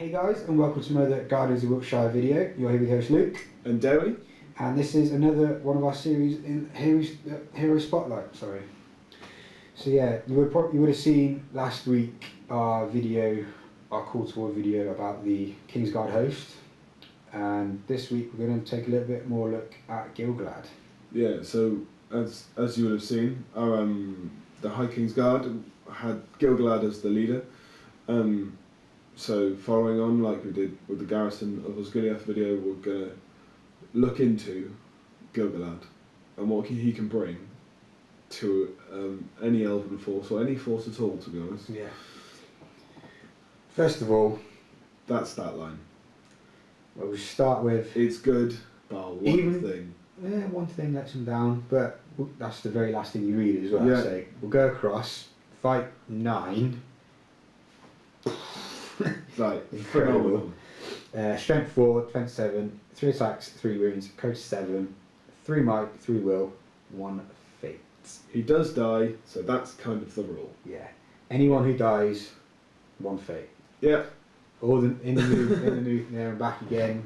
Hey guys, and welcome to another Guardians of Wilt-Shire video. You're here with host Luke. And Derry. And this is another one of our series in Hero Spotlight, sorry. So yeah, you would have seen last week our call to war video about the Kingsguard host. And this week we're going to take a little bit more look at Gil-galad. Yeah, so as you would have seen, our the High Kingsguard had Gil-galad as the leader. So following on, like we did with the Garrison of Osgiliath video, we're going to look into Gil-galad and what he can bring to any elven force, or any force at all, to be honest. Yeah. First of all, that stat line. Well, we'll start with... It's good, but one thing. Yeah, one thing lets him down, but that's the very last thing you read as well. Yeah. So we'll go across, fight 9. Like, incredible. Strength 4, defense 7, 3 attacks, 3 wounds, courage 7, 3 might, 3 will, 1 fate. He does die, so that's kind of the rule. Yeah. Anyone who dies, 1 fate. Yeah. All in the nuke, there and back again.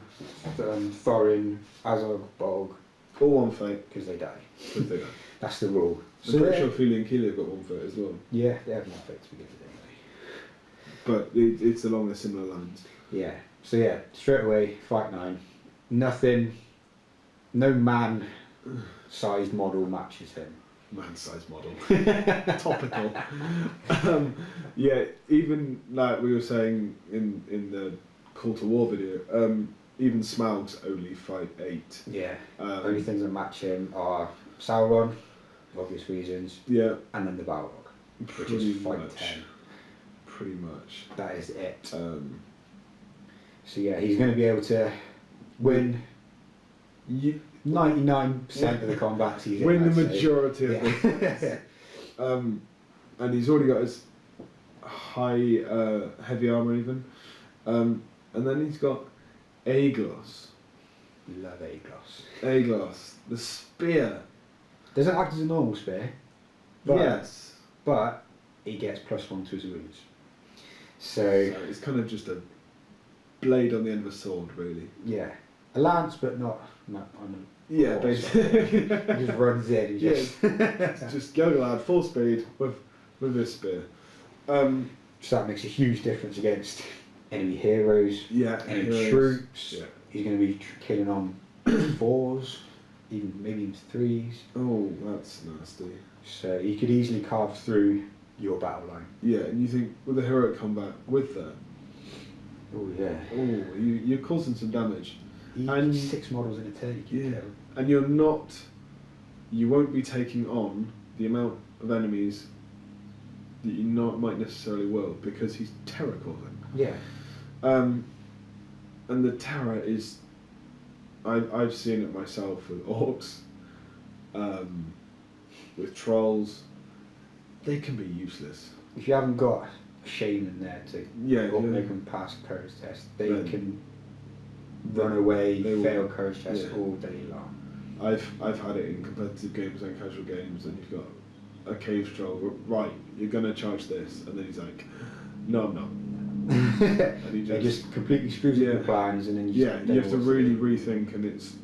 Thorin, Azog, Bog. All 1 fate. Because they die. Because they die. That's the rule. I'm pretty sure Feely and Keely have got 1 fate as well. Yeah, they have 1 fate to begin with anyway. But it's along the similar lines. Yeah. So yeah, straight away, fight 9. Nothing, no man-sized model matches him. Man-sized model. Topical. Yeah, even like we were saying in the Call to War video, even Smaug's only fight 8. Yeah. Only things that match him are Sauron, for obvious reasons. Yeah. And then the Balrog, which is fight 10. Pretty much. That is it. So yeah, he's going to be able to win 99% of the combats he's in. Win the majority of the fights. And he's already got his high heavy armour even. And then he's got Aeglos. Love Aeglos. Aeglos. The spear. Doesn't act as a normal spear. But, yes. But he gets +1 to his wounds. So it's kind of just a blade on the end of a sword, really. Yeah. A lance, but not on a... Yeah, basically. He just runs in and just... It's just Gil-galad, full speed, with this spear. So that makes a huge difference against enemy heroes, enemy troops. Yeah. He's going to be killing on 4s, maybe even 3s. Oh, that's nasty. So he could easily carve through your battle line. Yeah, and you think with the heroic combat with that... Oh yeah. Oh, you're causing some damage. And 6 models in a turn you can kill. And you won't be taking on the amount of enemies that you might necessarily will, because he's terror causing. Yeah. And the terror is, I've seen it myself with orcs, with trolls. They can be useless. If you haven't got a shaman there to make them pass a courage test, they can run away, fail courage tests all day long. I've had it in competitive games and casual games, and you've got a cave troll. Right, you're gonna charge this, and then he's like, no, I'm not. And he just completely screws up your plans, and then you have to really rethink, and it's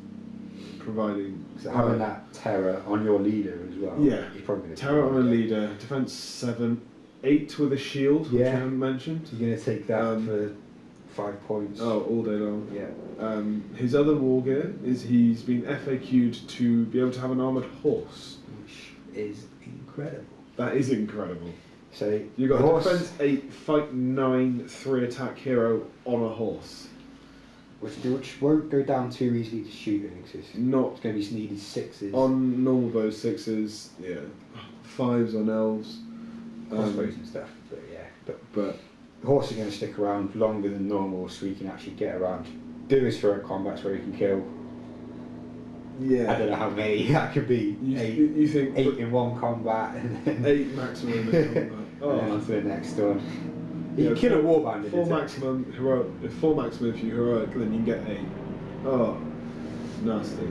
providing. So having that terror on your leader as well. Yeah, you're probably terror on a leader, defense 7, 8 with a shield, which I haven't mentioned. You're gonna take that for 5 points. Oh, all day long. Yeah. His other war gear is he's been FAQ'd to be able to have an armoured horse, which is incredible. That is incredible. So you got a defense 8, fight 9, 3 attack hero on a horse, which won't go down too easily to shoot. I think it's going to be needed 6s on normal bows, 6s. Yeah, 5s on elves, crossbows and stuff. But yeah, but the horse is going to stick around longer than normal, so he can actually get around, do his heroic combats where he can kill. Yeah. I don't know how many that could be. You think 8 in one combat, and then 8 maximum in combat. And then on to the next one. You can kill a warband. 4 maximum heroic. 4 maximum if you heroic, then you can get 8. Oh, nasty.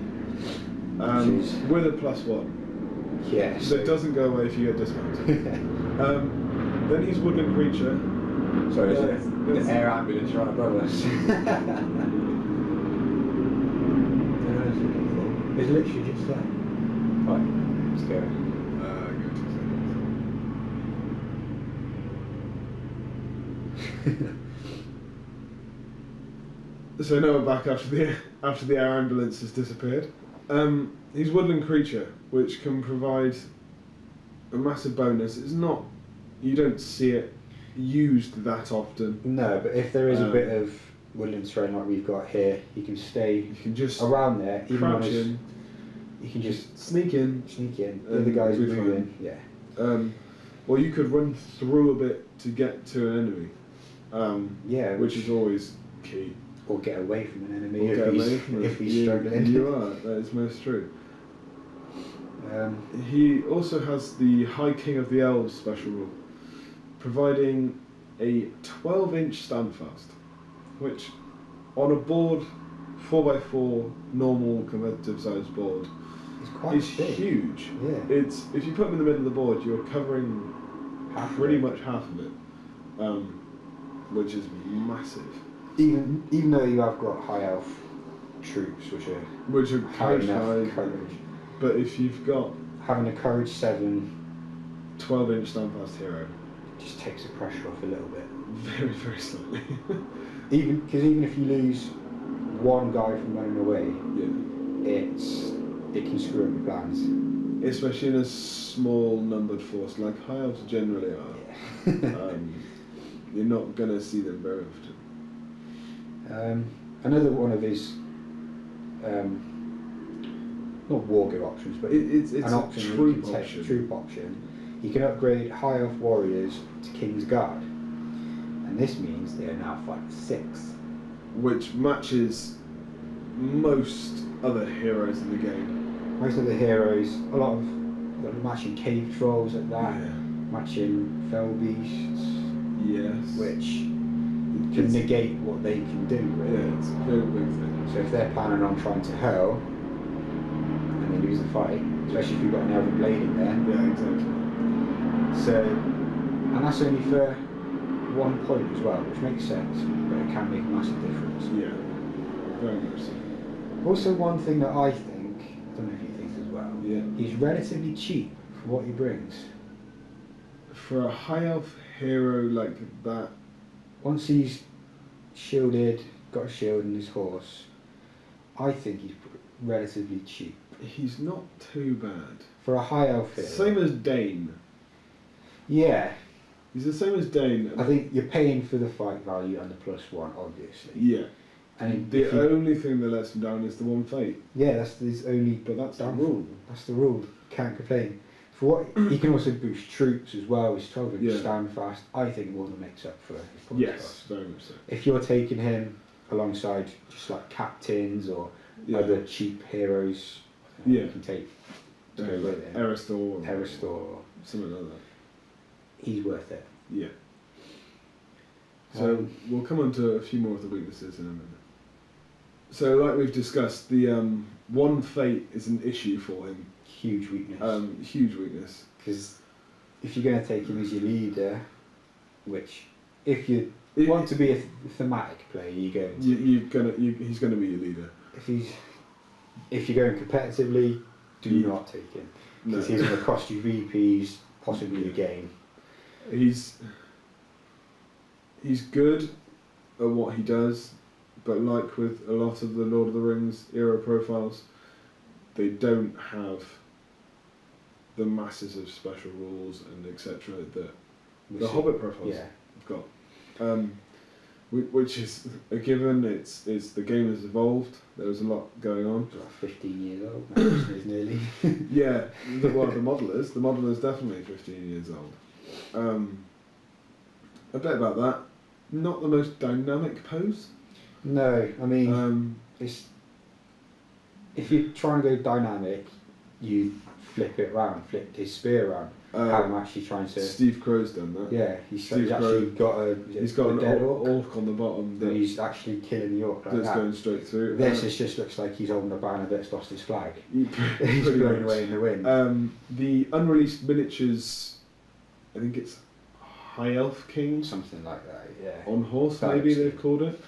With a +1. Yeah. So it doesn't go away if you get dismounted. Then he's woodland creature, Sorry, Yeah, the air ambulance right above us. It's literally just there. Right, let's go. Give me 2 seconds. So now we're back after the air ambulance has disappeared. He's a woodland creature, which can provide a massive bonus. It's not, you don't see it used that often. No, but if there is a bit of woodland terrain like we've got here, you can stay You can just around there, even crouch when in. you can just Sneak in. The other guys be moving. fine. Yeah. Or you could run through a bit to get to an enemy. Yeah, which is always key. Or get away from an enemy Or get away from if he's struggling. You are. That is most true. Um, He also has the High King of the Elves special rule, providing a 12-inch standfast, which on a board 4x4 normal competitive sized board it's quite is big. huge. Yeah. It's, if you put him in the middle of the board, you're covering pretty much half of it, which is massive. Even though you have got high elf troops, which are high enough courage, but if you've got having a courage 7, 12-inch standfast hero, just takes the pressure off a little bit. very very slightly. Even if you lose one guy from running away, yeah, it can screw up your plans. especially in a small numbered force like high elves generally are. Yeah. You're not gonna see them very often. Another one of his not wargear options, but It's an option a you can take, troop option. You can upgrade high elf warriors to King's Guard, and this means they are now fight 6, which matches most other heroes in the game. Most of the heroes, a lot of matching cave trolls at that, matching fell beasts, yes, which can negate what they can do, really. Yeah, it's a very big thing. So if they're planning on trying to hurl and they lose the fight, especially if you've got an elven blade in there. Yeah, exactly. So, and that's only for 1 point as well, which makes sense, but it can make a massive difference. Yeah, very much so. Also, one thing that I think, I don't know if you think as well, he's relatively cheap for what he brings. For a high elf hero like that, Once he's shielded, got a shield and his horse, I think he's relatively cheap. he's not too bad. For a high elf hero. Same as Dane. Yeah. He's the same as Dane. I think you're paying for the fight value and the +1, obviously. Yeah. And the only thing that lets him down is the 1 fate. Yeah, that's his only. But that's the downfall. rule. That's the rule. Can't complain. For what he can also boost troops as well. His 12-inch stand fast. I think more than makes up for his points Yes, cost. very much so. If you're taking him alongside just like captains or other cheap heroes, you can take to go with it. Eristor or something like that. He's worth it. Yeah. So we'll come on to a few more of the weaknesses in a minute. So like we've discussed, the 1 fate is an issue for him. Huge weakness. Huge weakness. Because if you're going to take him as your leader, which if you want to be a thematic player, you're going to. He's going to be your leader. If you're going competitively, do not take him because he's going to cost you VPs, possibly a game. He's good at what he does, but like with a lot of the Lord of the Rings era profiles, they don't have the masses of special rules and etc. that the Hobbit profiles have got. Which is a given. It's the game has evolved. There was a lot going on. It's like 15 years old now, isn't it, nearly? Yeah, the model is. The model is definitely 15 years old. A bit about that. Not the most dynamic pose. No, I mean, it's if you're trying to go dynamic, you flip it round, flip his spear round. How I'm actually trying to. Steve Crow's done that. Yeah, he's actually got a. He's got an dead orc on the bottom. And he's actually killing the orc like that's that. going straight through. This just looks like he's holding a banner that's lost his flag. He's blown away in the wind. The unreleased miniatures, I think it's High Elf King something like that. Yeah. on horse, That maybe looks they've good. called it.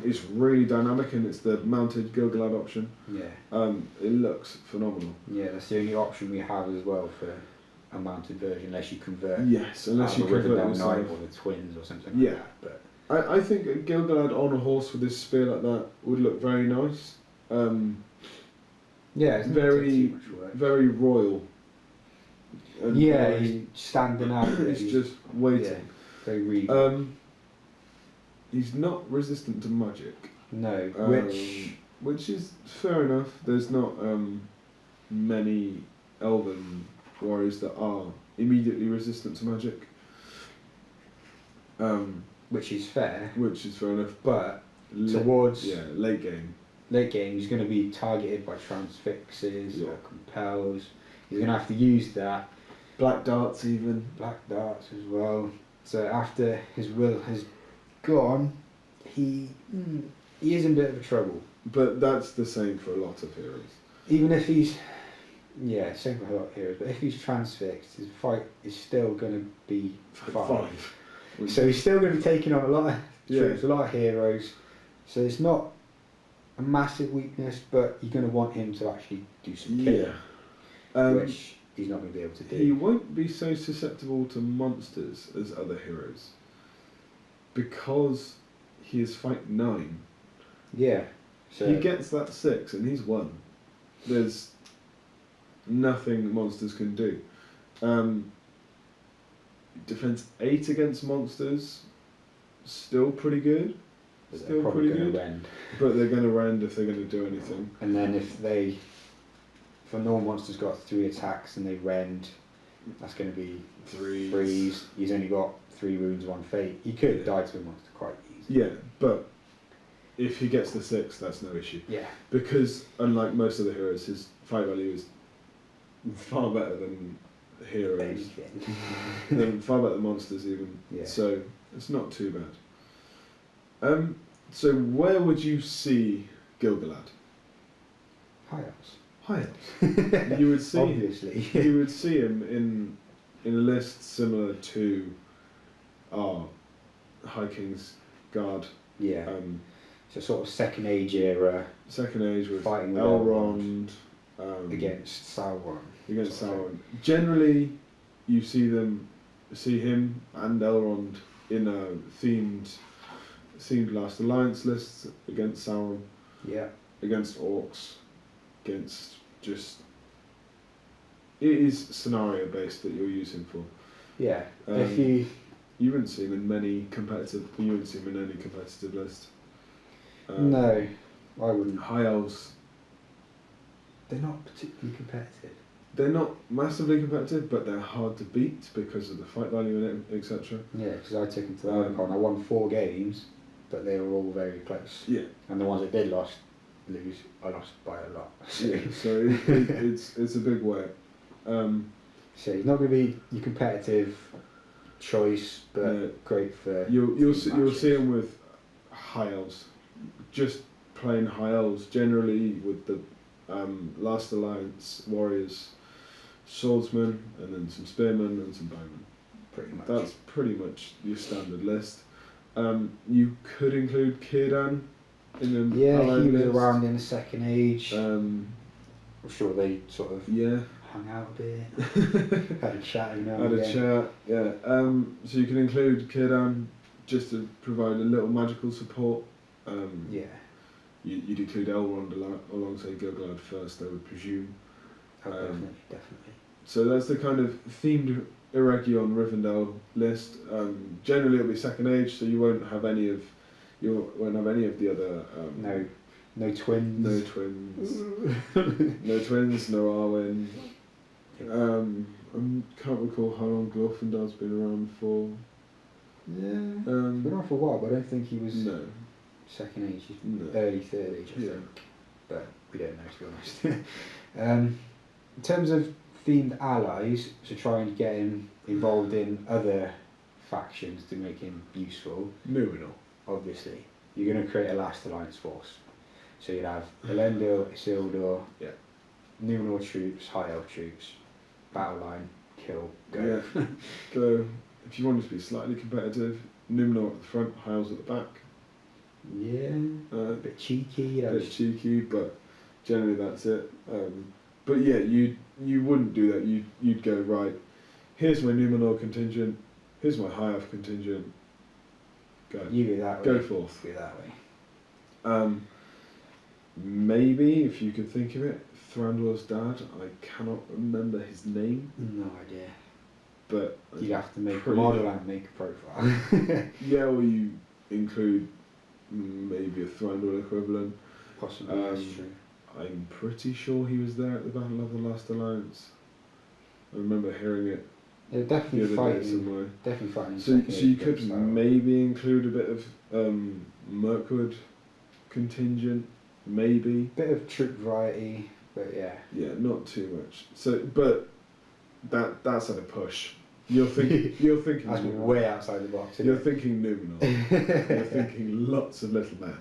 It's really dynamic, and it's the mounted Gil-galad option. Yeah. It looks phenomenal. Yeah, that's the only option we have as well for a mounted version, unless you convert. Yes, unless you convert Rivendell yourself. Knight or the twins or something Yeah. like that. I think a Gil-galad on a horse with this spear like that would look very nice. Yeah, it's very, not too much work. very royal. And Yeah, very- he's standing out. he's just waiting. Yeah, very regal. He's not resistant to magic. No, which is fair enough. There's not many elven warriors that are immediately resistant to magic. Which is fair, Which is fair enough. but La- towards late game. late game, he's going to be targeted by transfixes Yeah. or compels. He's going to have to use that. Black darts even. Black darts as well. So after his will has gone, he is in a bit of trouble. But that's the same for a lot of heroes. Even if he's, same for a lot of heroes, but if he's transfixed, his fight is still going to be 5. So he's still going to be taking on a lot of troops, a lot of heroes. So it's not a massive weakness, but you're going to want him to actually do some killing, which he's not going to be able to do. He won't be so susceptible to monsters as other heroes because he is fight 9. Yeah. So He gets that 6 and he's won. There's nothing monsters can do. Defense 8 against monsters, still pretty good. but Still they're probably pretty going good. to rend. But they're going to rend if they're going to do anything. And then if a normal monster's got 3 attacks and they rend, that's going to be 3s. He's only got 3 wounds, 1 fate. He could die to a monster quite easily. Yeah, but if he gets the 6, that's no issue. Yeah. Because unlike most of the heroes, his fight value is far better than heroes. Anything. Far better than monsters even. Yeah. So it's not too bad. So where would you see Gil-galad? High Elves. High Elves. You would see Obviously. you would see him in a list similar to our High King's Guard. Yeah. So sort of Second Age era. Second Age with Fighting with Elrond Against Sauron. Against Sauron. Generally, you see him and Elrond in a themed Last Alliance list against Sauron, Yeah. against orcs, against just. It is scenario based that you're using for. Yeah. If you You wouldn't see him in many competitive. You wouldn't see him in any competitive list. no, I wouldn't. High elves. They're not particularly competitive. They're not massively competitive, but they're hard to beat because of the fight value in it, etc. Yeah, because I took them to the Icon. I won 4 games, but they were all very close. Yeah. And the ones I did lose, I lost by a lot. So, Yeah. So it's a big way. so he's not going to be your competitive choice, but Yeah. great for. You'll matches. see him with high elves, just plain high elves. Generally with the Last Alliance warriors, swordsmen, and then some spearmen and some bowmen. Pretty much. That's pretty much your standard list. You could include Círdan in the Yeah, allied he was list. around in the Second Age. Um, I'm sure they sort of yeah. hung out a bit, had a chat, you know. Had a chat, yeah. So you can include Círdan just to provide a little magical support. Yeah. You'd include Elrond alongside Gil-galad first, I would presume. Oh, definitely. So that's the kind of themed Eregion Rivendell list. Generally, it'll be Second Age, so you won't have any of the other. No twins. No twins. No twins. No Arwen. I can't recall how long Glorfindal's been around for. Yeah. Been on for a while, but I don't think he was No. Second Age. He's No. early Third Age, I Yeah. think. But we don't know, to be honest. In terms of themed allies, so trying to get him involved in other factions to make him useful. Numenor. Obviously, you're going to create a Last Alliance force. So you'd have Elendil, Isildur, Yeah. Numenor troops, High Elf troops, battle line, kill, go. Yeah. Go. if you wanted to be slightly competitive, Numenor at the front, High Elves at the back. Yeah. A bit cheeky. A bit cheeky, but generally that's it. But yeah, you wouldn't do that. You'd go, right, here's my Numenor contingent, here's my High Elf contingent. Go. You go that way. Go forth. Go that way. Maybe, if you can think of it, Thranduil's dad, I cannot remember his name. No idea. But you'd have to make a model and make a profile. Yeah, or you include maybe a Thranduil equivalent. Possibly, that's true. I'm pretty sure he was there at the Battle of the Last Alliance. I remember hearing it. They're definitely the other day fighting. somewhere. Definitely fighting. So you could maybe include a bit of Mirkwood contingent, maybe. Bit of troop variety, but yeah. Yeah, not too much. So, but that's at a push. You're thinking. You're thinking. That's way outside the box. You're thinking Numenor. You're thinking lots of little men.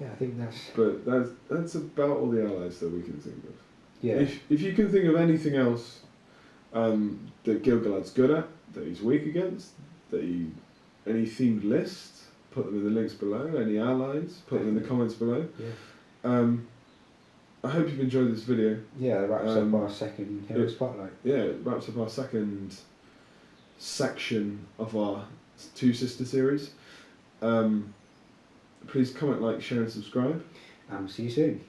Yeah, I think that's. But that's about all the allies that we can think of. Yeah. If you can think of anything else that Gil-galad's good at, that he's weak against, any themed lists, put them in the links below. Any allies, put them in the comments below. Yeah. I hope you've enjoyed this video. Yeah, that wraps up our second Hero Spotlight. Yeah, it wraps up our second section of our Two Sister series. Please comment, like, share and subscribe. And we'll see you soon.